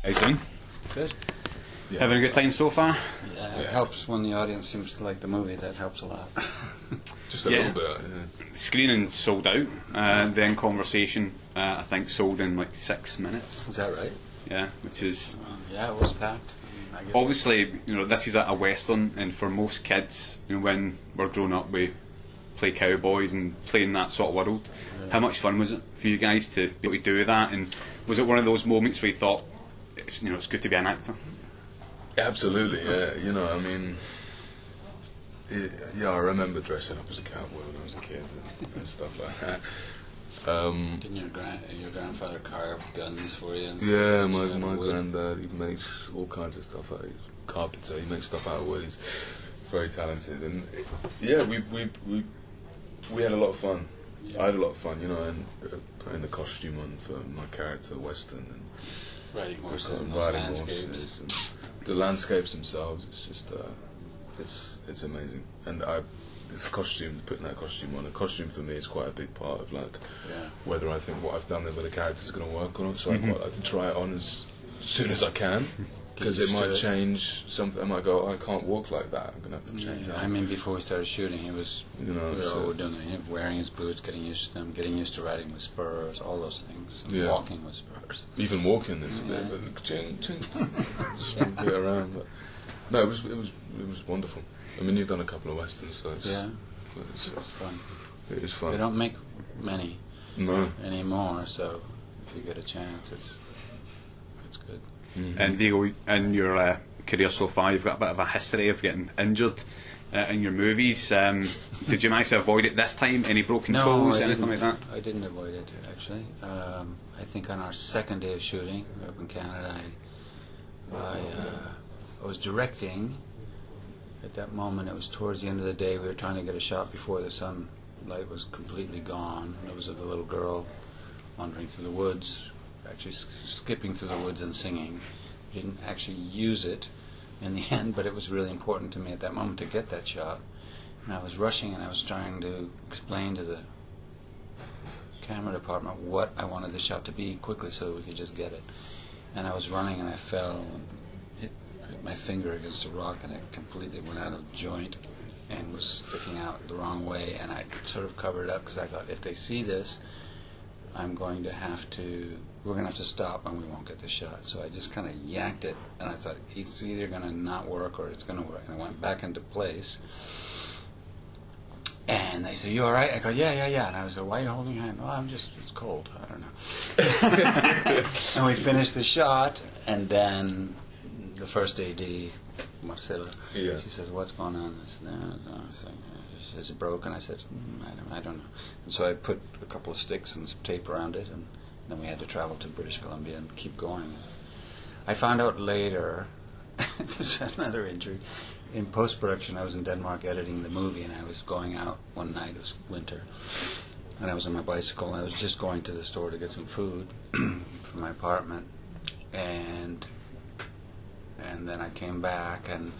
How you doing? Good. Yeah. Having a good time so far? Yeah, it helps when the audience seems to like the movie. That helps a lot. Just a little bit. Yeah. Screening sold out. Then Conversation, I think, sold in like 6 minutes. Is that right? Yeah, which is... yeah, it was packed. I guess obviously, this is a Western, and for most kids, when we're growing up, we play cowboys and play in that sort of world. Yeah. How much fun was it for you guys to be able to do that? And was it one of those moments where you thought, it's good to be an actor? Absolutely, yeah. I remember dressing up as a cowboy when I was a kid and stuff like that. Didn't your grandfather carve guns for you? And yeah, my granddad, he makes all kinds of stuff. He's a carpenter. He makes stuff out of wood. He's very talented, and we had a lot of fun. Yeah. I had a lot of fun, and putting the costume on for my character Weston, and riding horses and those landscapes. And the landscapes themselves, it's just it's amazing. And putting that costume on, a costume for me is quite a big part of whether I think what I've done with the character's going to work or not. So I quite like to try it on as soon as I can, because it might change something. I might go, I can't walk like that. I'm going to have to change that. I mean, before we started shooting, he was we're doing it, wearing his boots, getting used to them, getting used to riding with spurs, all those things. Walking with spurs. Even walking is a bit of a ching. Just get around. But no, it was wonderful. I mean, you've done a couple of westerns, so it's fun. It is fun. They don't make many anymore, so if you get a chance, it's good. Mm-hmm. And Viggo, in your career so far, you've got a bit of a history of getting injured in your movies. Did you manage to avoid it this time? Any broken toes, anything like that? I didn't avoid it, actually. I think on our second day of shooting up in Canada, I was directing. At that moment, it was towards the end of the day. We were trying to get a shot before the sunlight was completely gone. It was of the little girl wandering through the woods, actually skipping through the woods and singing. We didn't actually use it in the end, but it was really important to me at that moment to get that shot. And I was rushing, and I was trying to explain to the camera department what I wanted the shot to be quickly so that we could just get it. And I was running, and I fell and hit my finger against a rock, and it completely went out of joint and was sticking out the wrong way, and I sort of covered it up because I thought, if they see this, we're going to have to stop and we won't get the shot. So I just kind of yanked it, and I thought, it's either going to not work or it's going to work. And I went back into place, and they said, "You all right?" I go, yeah. And I was like, "Why are you holding your hand?" "Oh, it's cold. I don't know." And we finished the shot, and then the first AD, Marcella, she says, "What's going on?" I said, "No. Is it broken?" I said, I don't know. And so I put a couple of sticks and some tape around it, and then we had to travel to British Columbia and keep going. I found out later, there's another injury. In post-production, I was in Denmark editing the movie, and I was going out one night, it was winter, and I was on my bicycle, and I was just going to the store to get some food for my apartment, and then I came back, and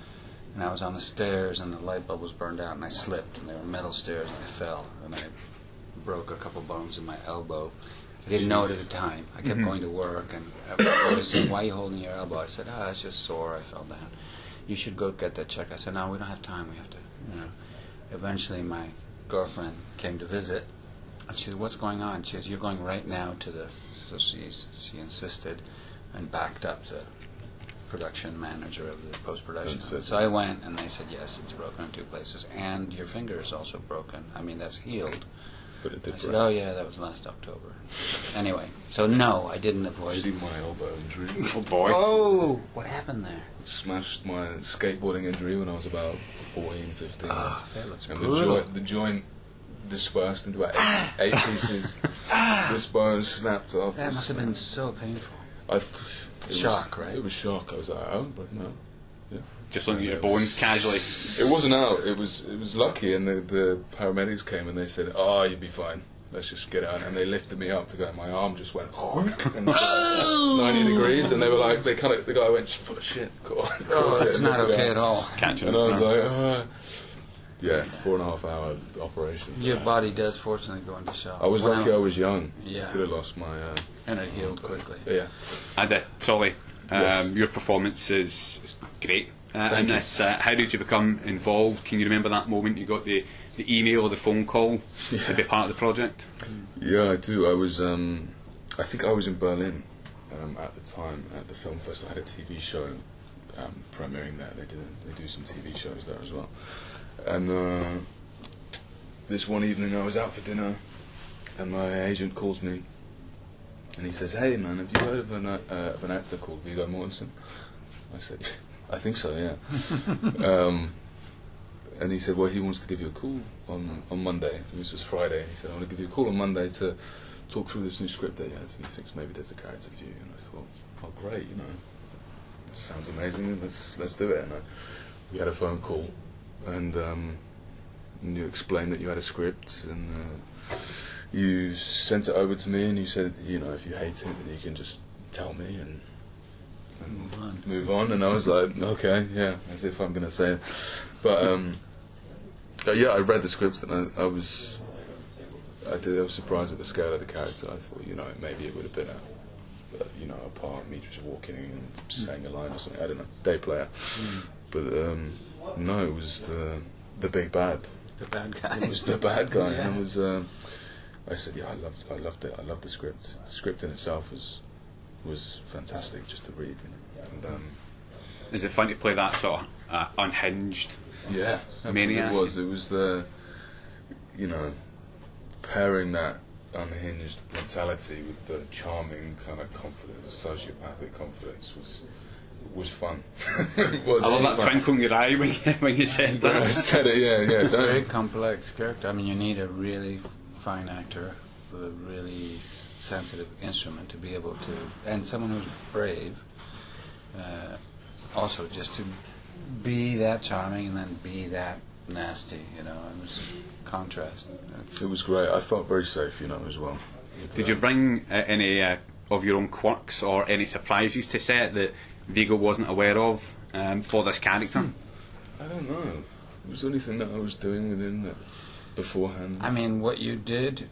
I was on the stairs, and the light bulb was burned out, and I slipped, and they were metal stairs, and I fell, and I broke a couple bones in my elbow. I didn't know it at the time. I kept going to work, and I was saying, "Why are you holding your elbow?" I said, "It's just sore. I fell down. You should go get that checked." I said, "No, we don't have time. We have to, Eventually, my girlfriend came to visit, and she said, "What's going on?" She says, "You're going right now to the..." So she insisted and backed up the production manager of the post-production. So I went, and they said, "Yes, it's broken in 2 places, and your finger is also broken. I mean, that's healed." But it did I said, "Oh yeah, that was last October." Anyway, so no, I didn't avoid. See my elbow injury. Oh boy! Oh, what happened there? Smashed my skateboarding injury when I was about 14, 15. That looks and brutal. the joint dispersed into about 8 pieces. This bone snapped off. That must have been so painful. Shock, right? It was shock. I was like, "Oh, but no." Yeah. Just looking at your bone casually. It wasn't out. It was lucky, and the paramedics came and they said, "Oh, you'll be fine. Let's just get out." And they lifted me up to go. And my arm just went and 90 degrees, and they were like, the guy went, "Shit, go on." Oh, it's not okay at all. Catch him. And I was like, Yeah, 4.5 hour operation. Your body does fortunately go into shock. I was lucky I was young. Yeah. Could have lost my... and it healed quickly. Yeah. And Solly, Yes. your performance is great in Thank you. this. How did you become involved? Can you remember that moment you got the email or the phone call to be part of the project? Yeah, I do. I was... I think I was in Berlin at the time at the film festival. I had a TV show premiering there. They do some TV shows there as well. And this one evening I was out for dinner, and my agent calls me, and he says, "Hey man, have you heard of an actor called Viggo Mortensen?" I said, "I think so, yeah." And he said, "Well, he wants to give you a call on Monday." I think this was Friday. He said, "I want to give you a call on Monday to talk through this new script that he has. He thinks maybe there's a character for you." And I thought, "Oh, great, you know, it sounds amazing. Let's do it." And we had a phone call, and you explained that you had a script, and you sent it over to me, and you said, you know, if you hate it, then you can just tell me and move on. And I was like, okay, yeah, as if I'm going to say it. But yeah, I read the script, and I was surprised at the scale of the character. I thought, you know, maybe it would have been a part, me just walking in and saying a line or something. I don't know, day player. But no, it was the big bad. The bad guy. It was the bad guy, Yeah. and it was. I said, yeah, I loved it. I loved the script. The script in itself was fantastic just to read. You know? And Is it fun to play that sort of unhinged? yeah, Maniac? it was. It was the, you know, pairing that unhinged brutality with the charming kind of confidence, sociopathic confidence was fun. It was I love that fun. twinkle in your eye when you said When I that. said it, yeah. It's a don't- very complex character. I mean, you need a really fine actor with a really sensitive instrument to be able to, and someone who's brave, also just to be that charming and then be that nasty, you know. It was contrast. It was great. I felt very safe, you know, as well. Did you bring any of your own quirks or any surprises to set that Viggo wasn't aware of for this character? I don't know. It was anything that I was doing within that beforehand. I mean, what you did,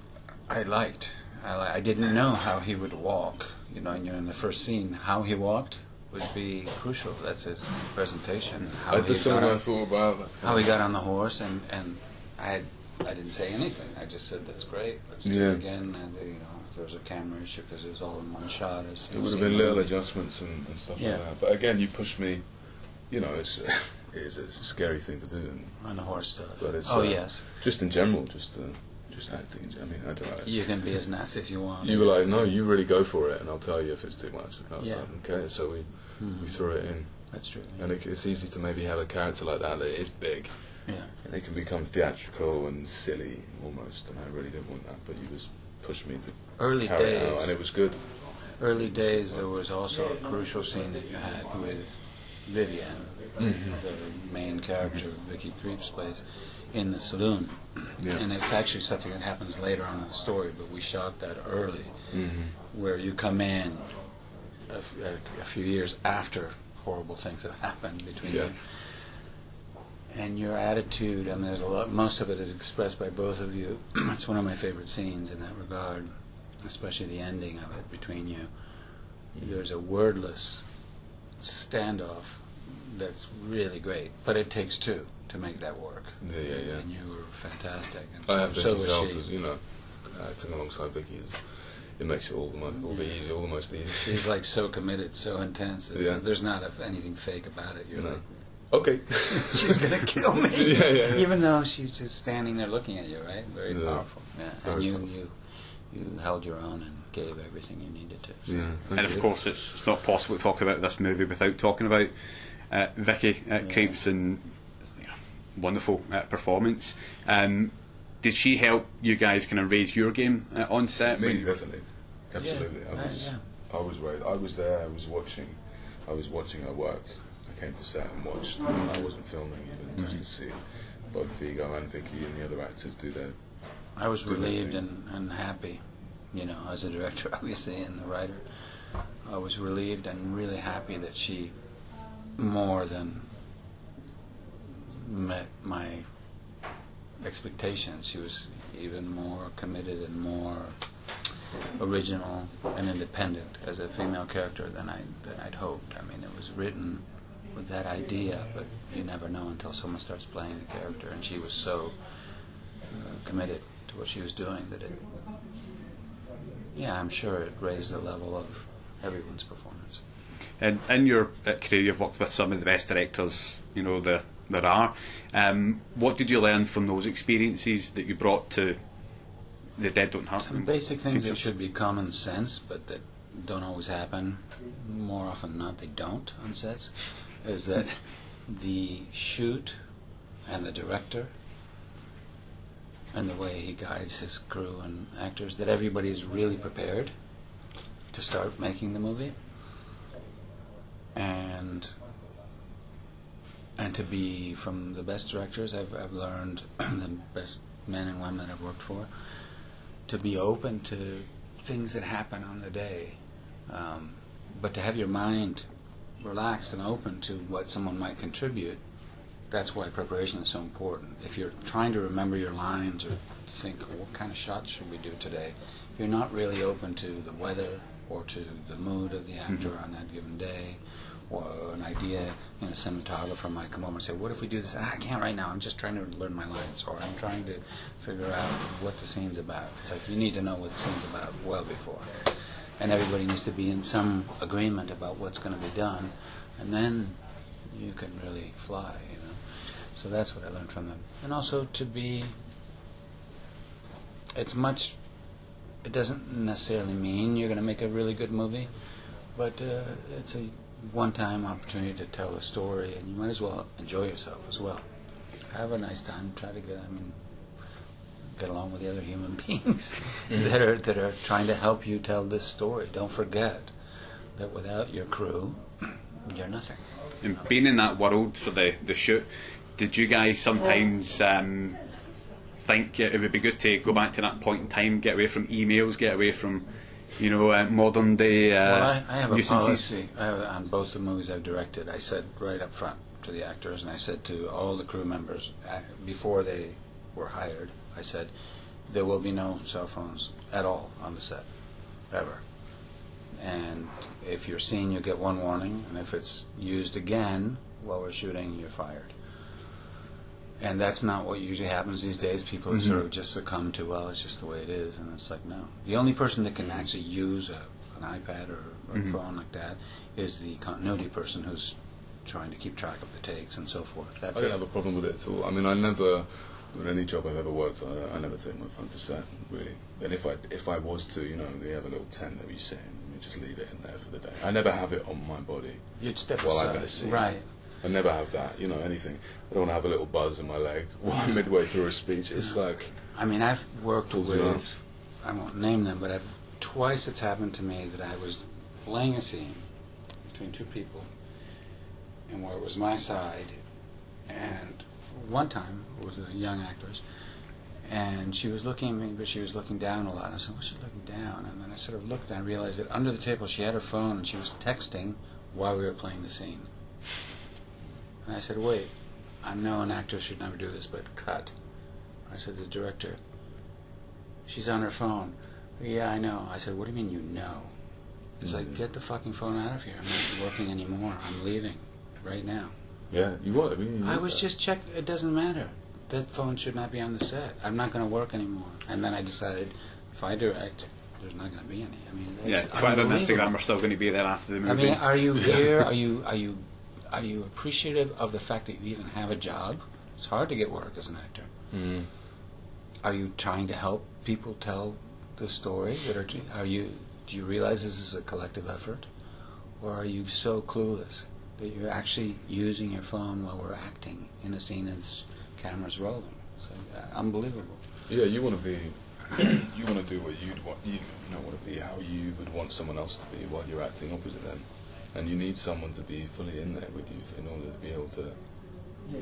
I liked. I didn't know how he would walk. You know, and you're in the first scene. How he walked would be crucial. That's his presentation. That's something I thought about. How he got on the horse, and I didn't say anything. I just said, "That's great. Let's do Yeah. it again." And you know, if there was a camera issue because it was all in one shot. It would have been little adjustments and stuff Yeah. like that. But again, you pushed me. You know, it is a scary thing to do. And, on the horse stuff. but it's Yes, just in general, just acting. I mean, I don't know. you can be as nasty as you want. You were like, no, you really go for it, and I'll tell you if it's too much. And I was Yeah. like, okay, so we threw it in. That's true. And it's easy to maybe have a character like that is big, Yeah. and it can become theatrical and silly almost, and I really didn't want that, but you just pushed me to Early carry it out, days. and it was good. Early days, there was also a crucial scene that you had with Vivienne, the main character Vicky Krieps plays, in the saloon. Yeah. And it's actually something that happens later on in the story, but we shot that early, where you come in a few years after horrible things have happened between Yeah. you. And your attitude, I mean, there's a lot, most of it is expressed by both of you. It's one of my favorite scenes in that regard, especially the ending of it between you. There's a wordless standoff that's really great, but it takes two to make that work. Yeah. And you were fantastic. And I have so Vicky's was help, she. 'cause, you know, acting alongside Vicky it makes it all the most easy. She's like so committed, so intense. That Yeah. There's not anything fake about it. You're No. like, Okay. she's gonna kill me. Yeah. Even though she's just standing there looking at you, right? Very Yeah. powerful. Yeah. Very And powerful. you held your own and gave everything you needed to. So. Yeah, thank And you. of course, it's not possible to talk about this movie without talking about Vicky Krieps and wonderful performance. Did she help you guys kind of raise your game on set? Me, definitely, absolutely. Yeah. I was right. I was there. I was watching her work. I came to set and watched. I wasn't filming even just to see both Viggo and Vicky and the other actors do their. I was Do their relieved thing. and happy, you know, as a director, obviously, and the writer. I was relieved and really happy that she more than met my expectations. She was even more committed and more original and independent as a female character than I'd hoped. I mean, it was written with that idea, but you never know until someone starts playing the character, and she was so committed to what she was doing that I'm sure it raised the level of everyone's performance. And in your career, you've worked with some of the best directors, there are. What did you learn from those experiences that you brought to The Dead Don't Hurt? Some basic things that should be common sense, but that don't always happen. More often than not, they don't on sets. Is that the shoot and the director and the way he guides his crew and actors, that everybody's really prepared to start making the movie, and to be from the best directors I've learned, the best men and women I've worked for, to be open to things that happen on the day, but to have your mind relaxed and open to what someone might contribute. That's why preparation is so important. If you're trying to remember your lines or think, what kind of shots should we do today, you're not really open to the weather or to the mood of the actor on that given day, or an idea. A cinematographer might come over and say, what if we do this? I can't right now, I'm just trying to learn my lines, or I'm trying to figure out what the scene's about. It's like, you need to know what the scene's about well before. And everybody needs to be in some agreement about what's going to be done, and then you can really fly, So that's what I learned from them. And also to be, it doesn't necessarily mean you're going to make a really good movie, but it's a one-time opportunity to tell a story, and you might as well enjoy yourself as well. Have a nice time, try to get along with the other human beings that are trying to help you tell this story. Don't forget that without your crew, you're nothing. And being in that world for the shoot, did you guys sometimes think it would be good to go back to that point in time, get away from emails, get away from modern day Well, I have usages? a policy on both the movies I've directed. I said right up front to the actors, and I said to all the crew members before they were hired, I said, there will be no cell phones at all on the set, ever. And if you're seen, you'll get one warning, and if it's used again while we're shooting, you're fired. And that's not what usually happens these days. People sort of just succumb to, well, it's just the way it is, and it's like, no. The only person that can actually use an iPad or a phone like that is the continuity person who's trying to keep track of the takes and so forth. That's I don't have a problem with it at all. I mean, I never, with any job I've ever worked on, I never take my phone to set, really. And if I was to, they have a little tent that we sit in, we just leave it in there for the day. I never have it on my body. You'd step while aside. I'm in a scene. Right. I never have that, anything. I don't want to have a little buzz in my leg while I'm midway through a speech. It's like... I mean, I've worked with, I won't name them, but twice it's happened to me that I was playing a scene between two people, and where it was my side, and one time it was a young actress, and she was looking at me, but she was looking down a lot. I said, what's she looking down? And then I sort of looked and I realized that under the table she had her phone and she was texting while we were playing the scene. And I said, wait, I know an actor should never do this, but cut. I said to the director, she's on her phone. Yeah, I know. I said, what do you mean you know? It's like, get the fucking phone out of here. I'm not working anymore. I'm leaving right now. Yeah, you what? I was just checking. It doesn't matter. That phone should not be on the set. I'm not going to work anymore. And then I decided, if I direct, there's not going to be any. I mean, Twitter and Instagram are still going to be there after the movie. I mean, are you here? Are you appreciative of the fact that you even have a job? It's hard to get work as an actor. Mm. Are you trying to help people tell the story? Do you realize this is a collective effort? Or are you so clueless that you're actually using your phone while we're acting in a scene that's cameras rolling? It's unbelievable. Yeah, you want to be, you want to do what you'd want. You don't want to be how you would want someone else to be while you're acting opposite them, and you need someone to be fully in there with you in order to be able to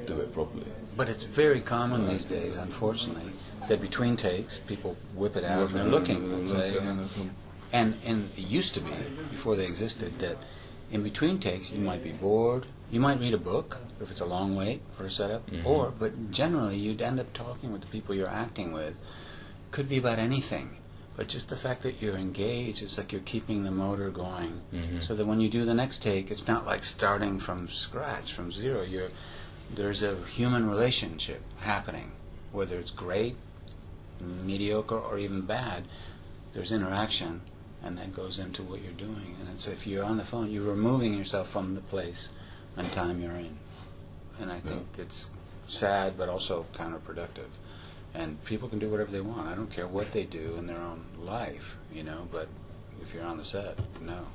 do it properly. But it's very common these days, unfortunately, that between takes people whip it out and they're looking. And it used to be, before they existed, that in between takes you might be bored, You might read a book if it's a long wait for a setup, but generally you'd end up talking with the people you're acting with. Could be about anything, but just the fact that you're engaged, it's like you're keeping the motor going, so that when you do the next take, it's not like starting from scratch, from zero. There's a human relationship happening, whether it's great, mediocre, or even bad. There's interaction, and that goes into what you're doing. And it's, if you're on the phone, you're removing yourself from the place and time you're in. And I think it's sad, but also counterproductive. And people can do whatever they want. I don't care what they do in their own life, but if you're on the set, no.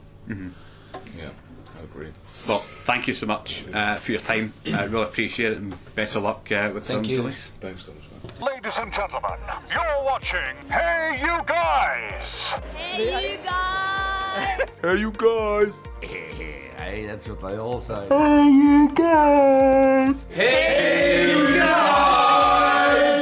Yeah, I agree. Well, thank you so much for your time. I really appreciate it, and best of luck with Thank films you. release. Thanks so much, man. Ladies and gentlemen, you're watching Hey You Guys! Hey, you guys! Hey, you guys! Hey, that's what they all say. Hey, you guys! Hey, you guys!